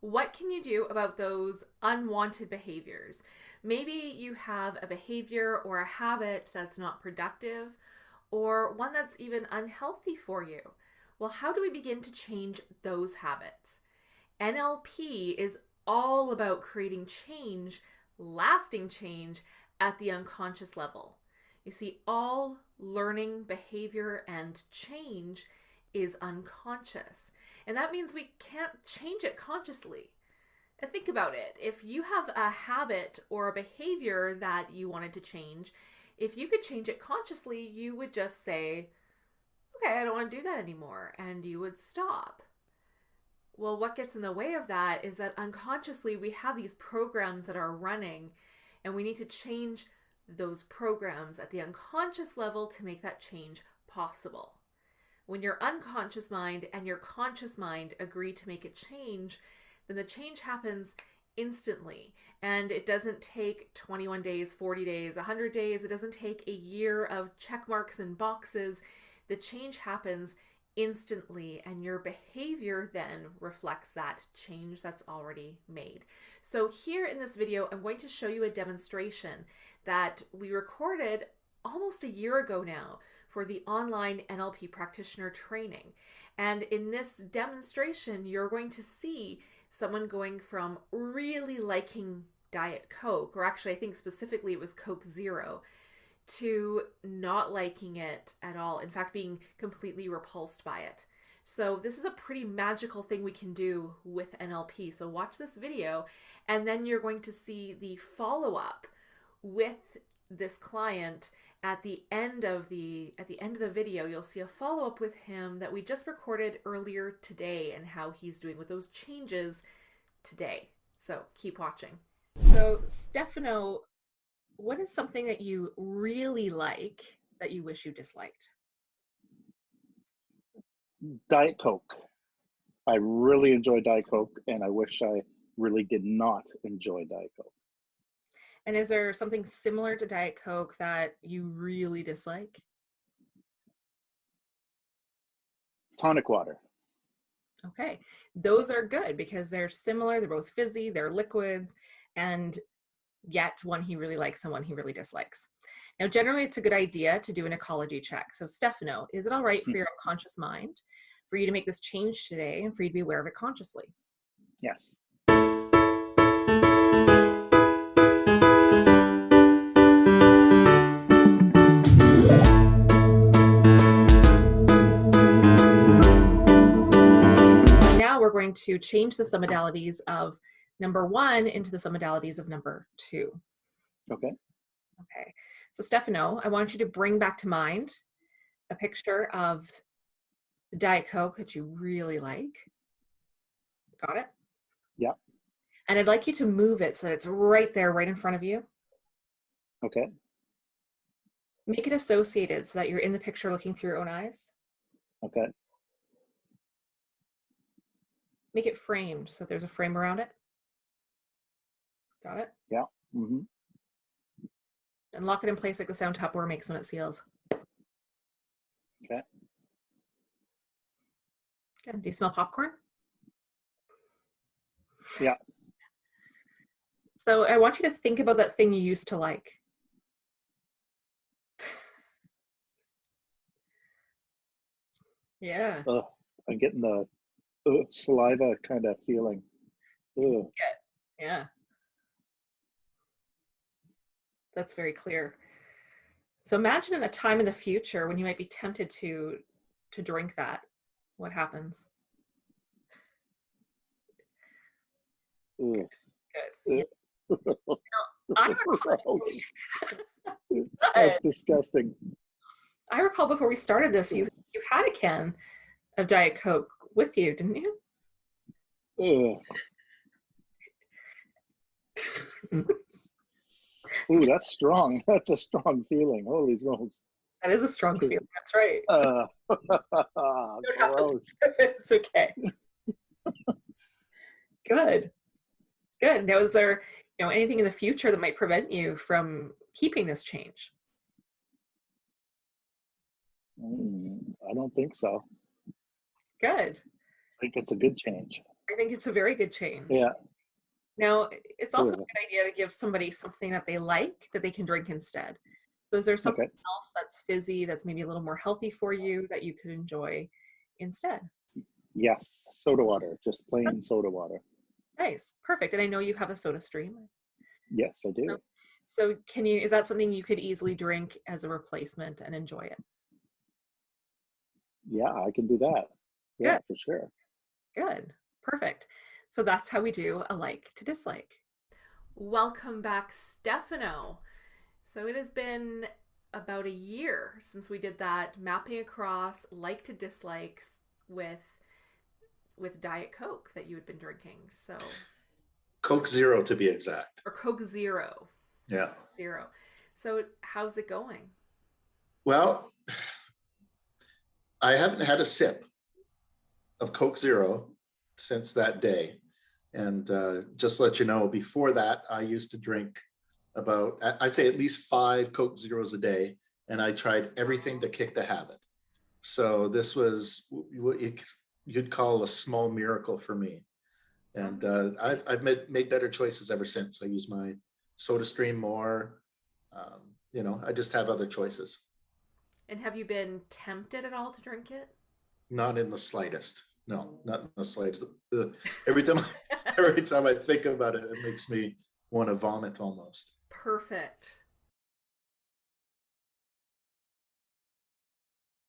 What can you do about those unwanted behaviors? Maybe you have a behavior or a habit that's not productive or one that's even unhealthy for you. Well, how do we begin to change those habits? NLP is all about creating change, lasting change at the unconscious level. You see, all learning, behavior, and change is unconscious. And that means we can't change it consciously. And think about it. If you have a habit or a behavior that you wanted to change, if you could change it consciously, you would just say, okay, I don't want to do that anymore. And you would stop. Well, what gets in the way of that is that unconsciously we have these programs that are running, and we need to change those programs at the unconscious level to make that change possible. When your unconscious mind and your conscious mind agree to make a change, then the change happens instantly. And it doesn't take 21 days, 40 days, 100 days. It doesn't take a year of check marks and boxes. The change happens instantly, and your behavior then reflects that change that's already made. So here in this video, I'm going to show you a demonstration that we recorded almost a year ago now for the online NLP practitioner training. And in this demonstration, you're going to see someone going from really liking Diet Coke, or actually I think specifically it was Coke Zero, to not liking it at all. In fact, being completely repulsed by it. So this is a pretty magical thing we can do with NLP. So watch this video, and then you're going to see the follow-up with this client at the end of the video. You'll see a follow-up with him that we just recorded earlier today and how he's doing with those changes today. So keep watching. So Stefano, what is something that you really like that you wish you disliked? Diet Coke. I really enjoy Diet Coke, and I wish I really did not enjoy Diet Coke. And is there something similar to Diet Coke that you really dislike? Tonic water. Okay, those are good because they're similar. They're both fizzy, they're liquid, and yet one he really likes and one he really dislikes. Now, generally, it's a good idea to do an ecology check. So, Stefano, is it all right for your unconscious mind for you to make this change today and for you to be aware of it consciously? Yes. Now we're going to change the submodalities of number 1 into the submodalities of number 2. Okay. Okay. So Stefano, I want you to bring back to mind a picture of Diet Coke that you really like. Got it? Yeah. And I'd like you to move it so that it's right there, right in front of you. Okay. Make it associated so that you're in the picture looking through your own eyes. Okay. Make it framed so that there's a frame around it. Got it? Yeah. Mm-hmm. And lock it in place like the sound Tupperware makes when it seals. Okay. Good. Do you smell popcorn? Yeah. So I want you to think about that thing you used to like. Yeah. I'm getting the saliva kind of feeling. Yeah. That's very clear. So imagine in a time in the future when you might be tempted to drink that. What happens? Good. Yeah. I recall, That's disgusting. I recall before we started this, you had a can of Diet Coke with you, didn't you? Ooh, that's strong. That's a strong feeling. Holy smokes. That is a strong feeling. That's right. Gross. It's okay. Good. Now, is there anything in the future that might prevent you from keeping this change? I don't think so. Good. I think it's a good change. I think it's a very good change. Yeah, Now, it's it also a is. good idea to give somebody something that they like that they can drink instead. So is there something Okay. else that's fizzy that's maybe a little more healthy for you that you could enjoy instead? Yes, soda water, just plain soda water. Nice. Perfect. And I know you have a soda stream. Yes, I So, do. so can you, is that something you could easily drink as a replacement and enjoy it? Yeah, I can do that. Good. Yeah, for sure. Good. Perfect. So that's how we do a like to dislike. Welcome back, Stefano. So it has been about a year since we did that mapping across like to dislikes with Diet Coke that you had been drinking. So Coke Zero to be exact. or Coke Zero. Yeah. Zero. So how's it going? Well, I haven't had a sip of Coke Zero since that day. And just to let you know, before that, I used to drink about, I'd say at least 5 Coke Zeros a day. And I tried everything to kick the habit. So this was what you'd call a small miracle for me. And I've made better choices ever since. I use my soda stream more. I just have other choices. And have you been tempted at all to drink it? Not in the slightest. No, not in the slightest. Every time, every time I think about it, it makes me want to vomit almost. Perfect.